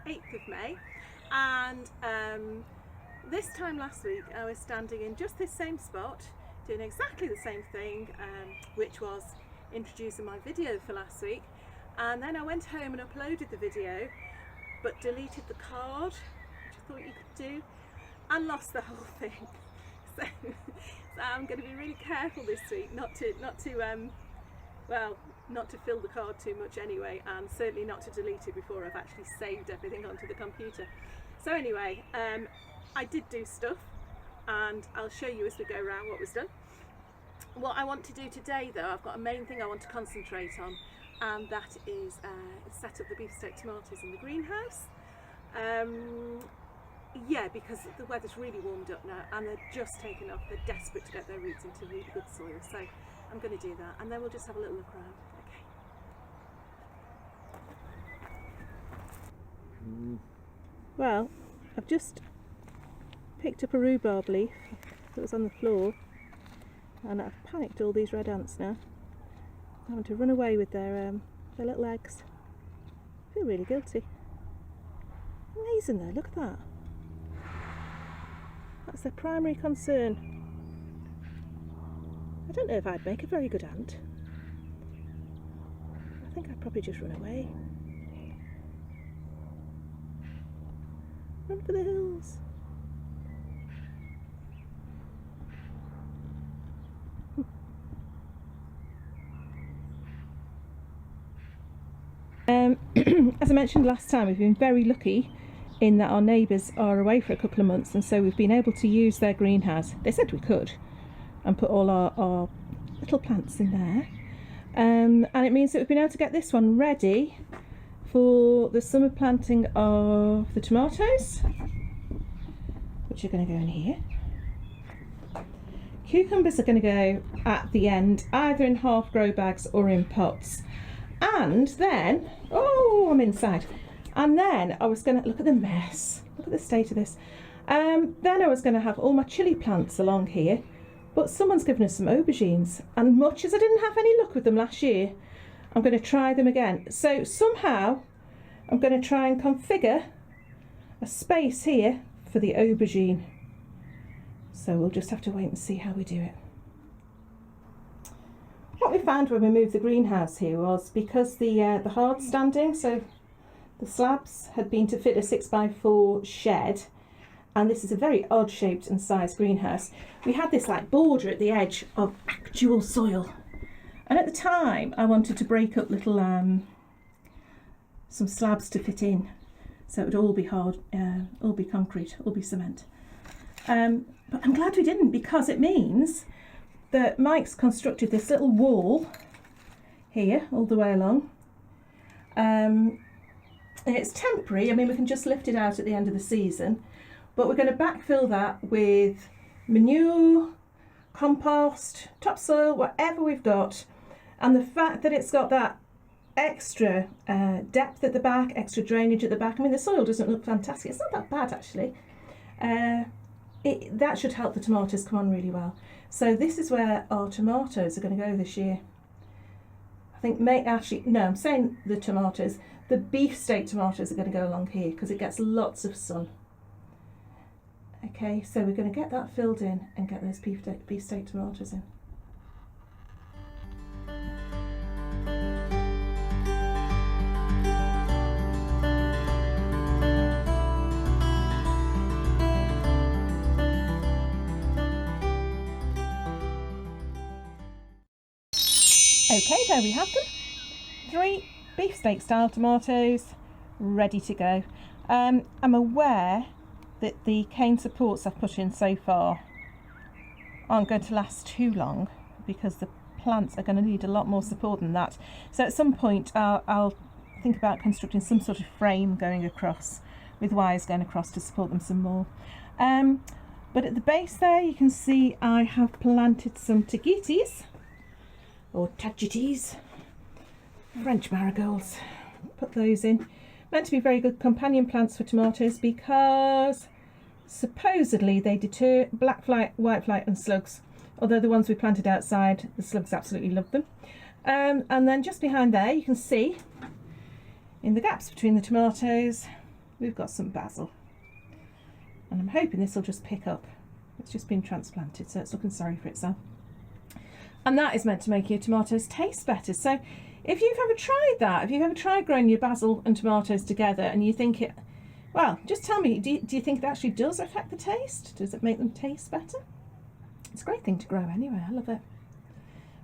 8th of May, and this time last week I was standing in just this same spot doing exactly the same thing, which was introducing my video for last week, and then I went home and uploaded the video but deleted the card, which I thought you could do, and lost the whole thing. So I'm going to be really careful this week not to fill the card too much anyway, and certainly not to delete it before I've actually saved everything onto the computer. So anyway, I did do stuff, and I'll show you as we go around what was done. What I want to do today though, I've got a main thing I want to concentrate on, and that is set up the beefsteak tomatoes in the greenhouse. Yeah, because the weather's really warmed up now and they're just taking off. They're desperate to get their roots into really good soil, so I'm going to do that, and then we'll just have a little look around. Okay. Well, I've just picked up a rhubarb leaf that was on the floor, and I've panicked all these red ants now. I want to run away with their little eggs. I feel really guilty. Amazing though, look at that. That's their primary concern. I don't know if I'd make a very good ant. I think I'd probably just run away. Run for the hills. As I mentioned last time, we've been very lucky in that our neighbours are away for a couple of months, and so we've been able to use their greenhouse. They said we could, and put all our little plants in there, and it means that we've been able to get this one ready for the summer planting of the tomatoes, which are going to go in here. Cucumbers are going to go at the end, either in half grow bags or in pots. And then, oh, I'm inside. And then I was going to, look at the mess, look at the state of this. Then I was going to have all my chilli plants along here, but someone's given us some aubergines, and much as I didn't have any luck with them last year, I'm going to try them again. So somehow I'm going to try and configure a space here for the aubergine. So we'll just have to wait and see how we do it. What we found when we moved the greenhouse here was, because the hard standing, so the slabs had been to fit a 6x4 shed, and this is a very odd shaped and sized greenhouse, we had this like border at the edge of actual soil. And at the time I wanted to break up little some slabs to fit in, so it would all be hard, all be concrete, all be cement. But I'm glad we didn't, because it means that Mike's constructed this little wall here all the way along. And it's temporary. I mean, we can just lift it out at the end of the season, but we're going to backfill that with manure, compost, topsoil, whatever we've got. And the fact that it's got that extra depth at the back, extra drainage at the back, I mean, the soil doesn't look fantastic. It's not that bad actually. That should help the tomatoes come on really well. So this is where our tomatoes are going to go this year. I think I'm saying the tomatoes. The beefsteak tomatoes are going to go along here because it gets lots of sun. Okay, so we're going to get that filled in and get those beefsteak tomatoes in. Okay, there we have them. 3 beefsteak style tomatoes ready to go. I'm aware that the cane supports I've put in so far aren't going to last too long, because the plants are going to need a lot more support than that. So at some point I'll think about constructing some sort of frame going across, with wires going across to support them some more. But at the base there you can see I have planted some tagetes, or tagetes, French marigolds. Put those in. Meant to be very good companion plants for tomatoes, because supposedly they deter blackfly, whitefly and slugs, although the ones we planted outside, the slugs absolutely love them. And then just behind there you can see, in the gaps between the tomatoes, we've got some basil. And I'm hoping this will just pick up. It's just been transplanted, so it's looking sorry for itself. And that is meant to make your tomatoes taste better. So if you've ever tried that, if you've ever tried growing your basil and tomatoes together and you think it, well, just tell me, do you think it actually does affect the taste? Does it make them taste better? It's a great thing to grow anyway, I love it.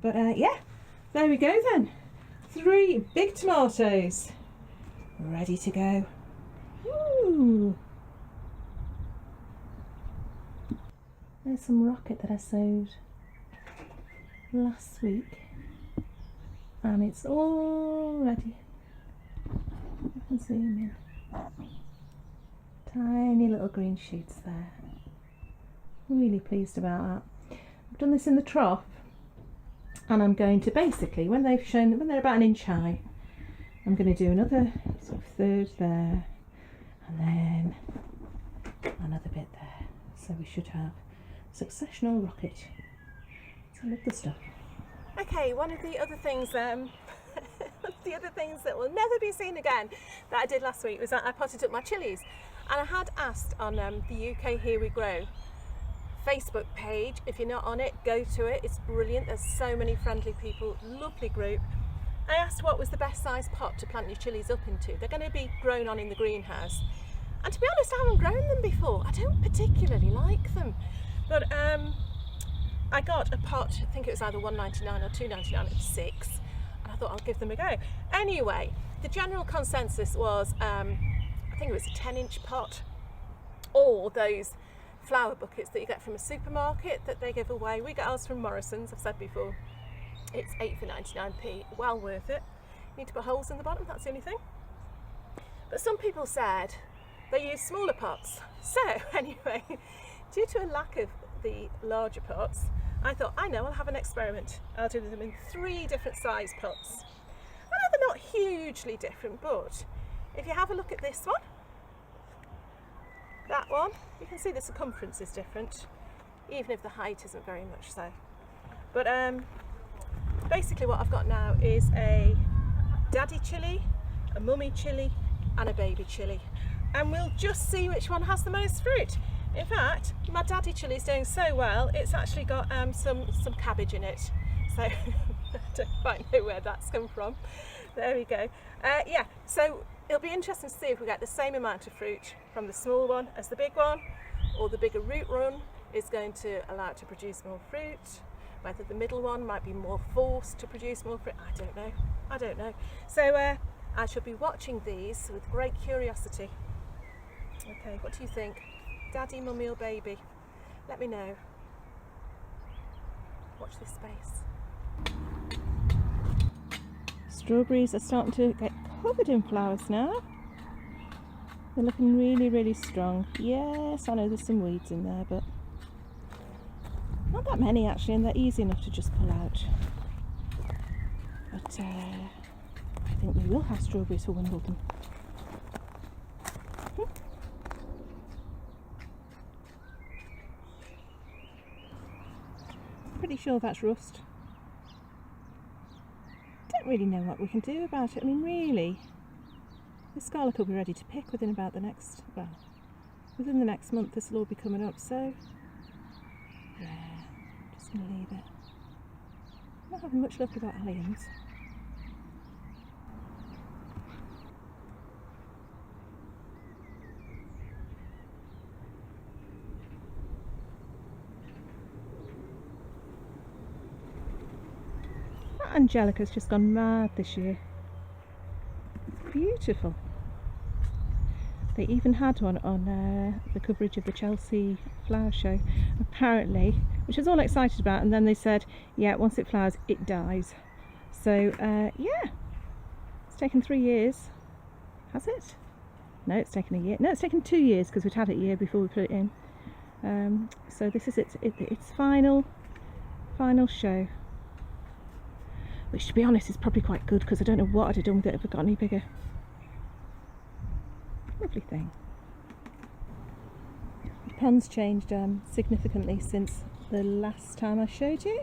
But yeah, there we go then. 3 big tomatoes, ready to go. Ooh. There's some rocket that I sowed last week, and it's all ready. You can zoom in. Tiny little green shoots there. Really pleased about that. I've done this in the trough, and I'm going to basically, when they're about 1 inch high, I'm going to do another sort of third there, and then another bit there. So we should have successional rocket. I love the stuff. Okay, one of the other things, the other things that will never be seen again that I did last week was that I potted up my chilies, and I had asked on the UK Here We Grow Facebook page. If you're not on it, go to it. It's brilliant. There's so many friendly people, lovely group. I asked what was the best size pot to plant your chilies up into. They're going to be grown on in the greenhouse, and to be honest, I haven't grown them before. I don't particularly like them. But I got a pot, I think it was either $1.99 or $2.99, it was 6, and I thought I'll give them a go. Anyway, the general consensus was, I think it was a 10-inch pot, or those flower buckets that you get from a supermarket that they give away. We get ours from Morrison's, I've said before. It's 8 for 99p, well worth it. You need to put holes in the bottom, that's the only thing. But some people said they use smaller pots. So anyway, due to a lack of the larger pots, I thought, I know, I'll have an experiment. I'll do them in 3 different size pots. I know they're not hugely different, but if you have a look at this one, that one, you can see the circumference is different, even if the height isn't very much so. But basically what I've got now is a daddy chilli, a mummy chilli, and a baby chilli. And we'll just see which one has the most fruit. In fact, my daddy chilli is doing so well, it's actually got some cabbage in it. So I don't quite know where that's come from. There we go. Yeah, so it'll be interesting to see if we get the same amount of fruit from the small one as the big one, or the bigger root run is going to allow it to produce more fruit, whether the middle one might be more forced to produce more fruit. I don't know. So I shall be watching these with great curiosity. Okay, what do you think? Daddy, mummy or baby? Let me know. Watch this space. Strawberries are starting to get covered in flowers now. They're looking really, really strong. Yes, I know there's some weeds in there, but not that many actually, and they're easy enough to just pull out. But I think we will have strawberries for Wimbledon. Pretty sure that's rust. Don't really know what we can do about it. I mean, really, this garlic will be ready to pick within about the next, well, within the next month. This will all be coming up, so yeah, just going to leave it. I'm not having much luck with our alliums. Angelica's just gone mad this year. Beautiful. They even had one on the coverage of the Chelsea flower show, apparently, which I was all excited about, and then they said, yeah, once it flowers, it dies. So, yeah, it's taken 3 years. Has it? No, it's taken a year. No, it's taken 2 years because we'd had it a year before we put it in. So this is its final show. Which, to be honest, is probably quite good because I don't know what I'd have done with it if it got any bigger. Lovely thing. The pond's changed significantly since the last time I showed you.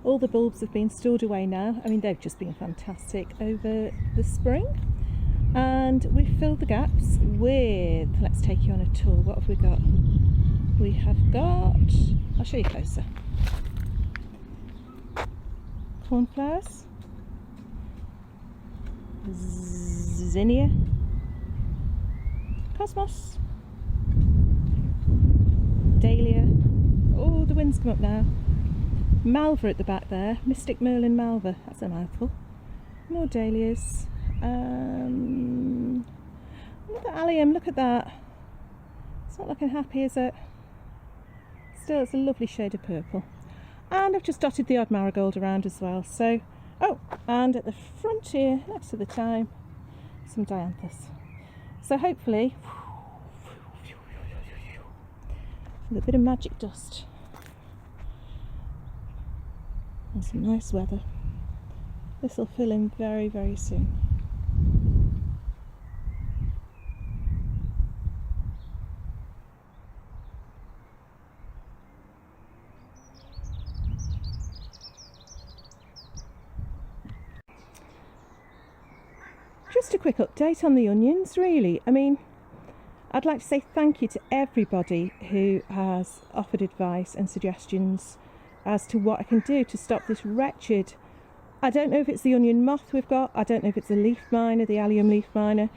All the bulbs have been stored away now. I mean, they've just been fantastic over the spring. And we've filled the gaps with, let's take you on a tour. What have we got? We have got, I'll show you closer. Cornflowers, zinnia, cosmos, dahlia. Oh, the wind's come up now. Malva at the back there, Mystic Merlin Malva, that's a mouthful. More dahlias. Look at allium, look at that. It's not looking happy, is it? Still, it's a lovely shade of purple. And I've just dotted the odd marigold around as well. So, oh, and at the front here, next to the thyme, some dianthus. So hopefully, with a bit of magic dust and some nice weather, this will fill in very, very soon. Just a quick update on the onions, really. I mean, I'd like to say thank you to everybody who has offered advice and suggestions as to what I can do to stop this wretched, I don't know if it's the onion moth we've got, I don't know if it's a leaf miner, the allium leaf miner,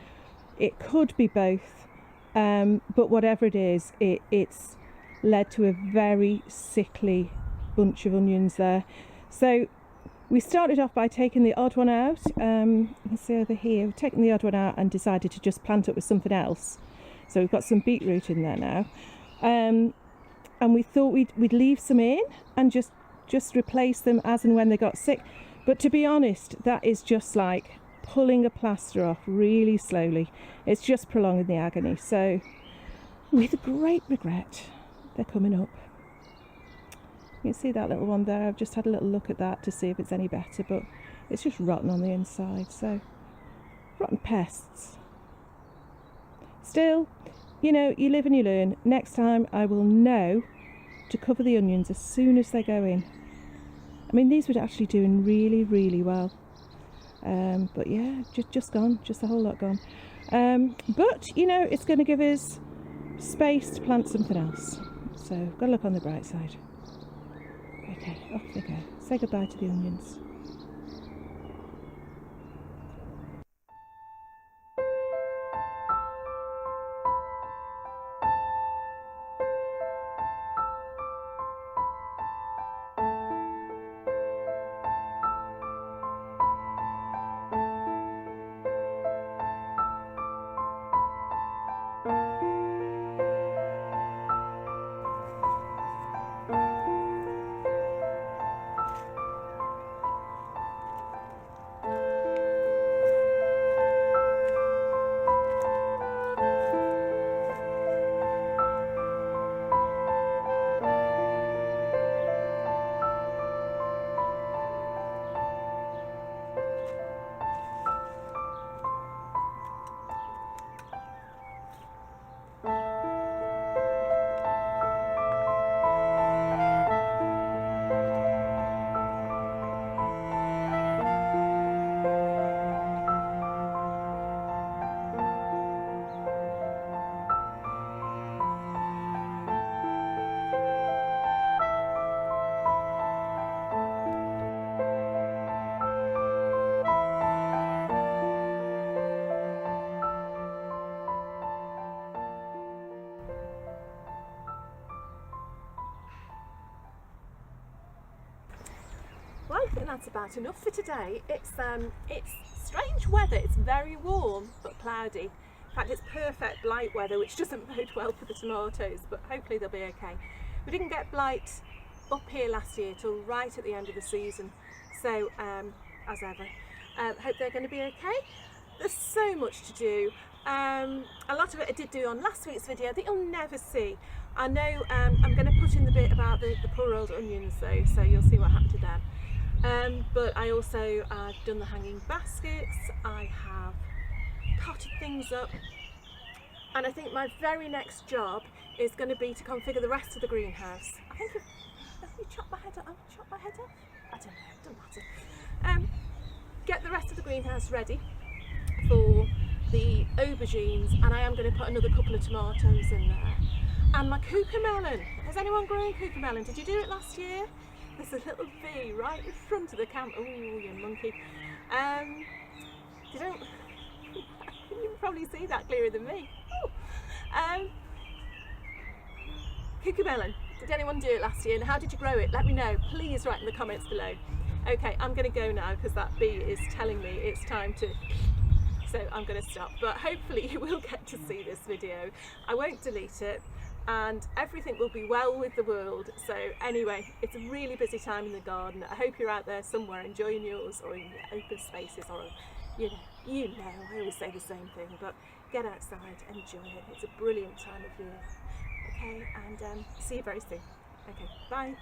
it could be both, but whatever it is, it's led to a very sickly bunch of onions there. So we started off by taking the odd one out. You can see over here, we've taken the odd one out and decided to just plant it with something else. So we've got some beetroot in there now. And we thought we'd leave some in and just replace them as and when they got sick. But to be honest, that is just like pulling a plaster off really slowly. It's just prolonging the agony. So with great regret, they're coming up. You can see that little one there. I've just had a little look at that to see if it's any better, but it's just rotten on the inside. So rotten pests. Still, you know, you live and you learn. Next time I will know to cover the onions as soon as they go in. I mean, these were actually doing really, really well. But yeah, just gone, just a whole lot gone. But, you know, it's going to give us space to plant something else. So, got to look on the bright side. Okay, off they go. Say goodbye to the onions. Well, I think that's about enough for today. It's strange weather. It's very warm but cloudy. In fact, it's perfect blight weather, which doesn't bode well for the tomatoes, but hopefully they'll be okay. We didn't get blight up here last year till right at the end of the season, so as ever, hope they're going to be okay. There's so much to do. A lot of it I did do on last week's video that you'll never see. I know I'm going to put in the bit about the poor old onions though, so you'll see what happened to them. But I also done the hanging baskets, I have potted things up, and I think my very next job is going to be to configure the rest of the greenhouse. I think have you chopped my head off? I've chopped my head off? I don't know, it doesn't matter. Get the rest of the greenhouse ready for aubergines, and I am going to put another couple of tomatoes in there. And my cucamelon. Has anyone grown cucamelon? Did you do it last year? There's a little bee right in front of the camera. Oh, you monkey. You don't. You can probably see that clearer than me. Cucamelon. Did anyone do it last year, and how did you grow it? Let me know. Please write in the comments below. Okay, I'm going to go now because that bee is telling me it's time to. So I'm going to stop. But hopefully you will get to see this video. I won't delete it. And everything will be well with the world. So anyway, it's a really busy time in the garden. I hope you're out there somewhere enjoying yours, or in your open spaces, or you know, I always say the same thing, but get outside, enjoy it. It's a brilliant time of year. Okay, and see you very soon. Okay, bye.